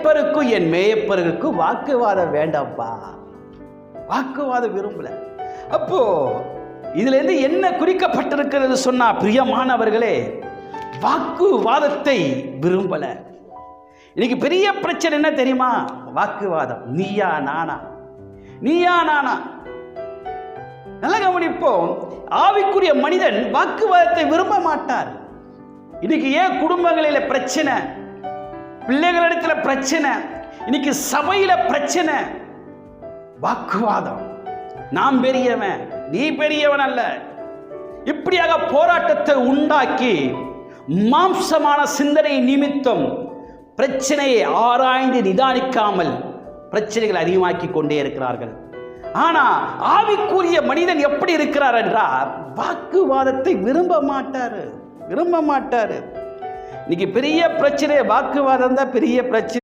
மேய்ப்பருக்கும் என் மேய்ப்பருக்கும் வாக்குவாதம் வேண்டாம்ப்பா. வாக்குவாதம் விரும்பல. அப்போ இதுல இருந்து என்ன குறிக்கப்பட்டிருக்கிறது சொன்னா, பிரியமானவர்களே, வாக்குவாதத்தை விரும்பல. இன்னைக்கு பெரிய பிரச்சனை என்ன தெரியுமா? வாக்குவாதம். நீயா நானா, நீயா நானா. நல்ல கவனிப்போம். ஆவிக்குரிய மனிதன் வாக்குவாதத்தை விரும்ப மாட்டார். இன்னைக்கு ஏன் குடும்பங்களில பிரச்சனை, பிள்ளைகளிடத்துல பிரச்சனை, இன்னைக்கு சபையில பிரச்சனை? வாக்குவாதம். நான் பெரியவன், நீ பெரியவன் அல்ல. இப்படியாக போராட்டத்தை உண்டாக்கி மாம்சமான சிந்தனை நிமித்தம் பிரச்சனையை ஆராய்ந்து நிதானிக்காமல் பிரச்சனைகளை அதிகமாக்கி கொண்டே இருக்கிறார்கள். ஆனா ஆவிக்குரிய மனிதன் எப்படி இருக்கிறார் என்றால், வாக்குவாதத்தை விரும்ப மாட்டாரு. இன்னைக்கு பெரிய பிரச்சனை வாக்குவாதம் தான். பெரிய பிரச்சனை.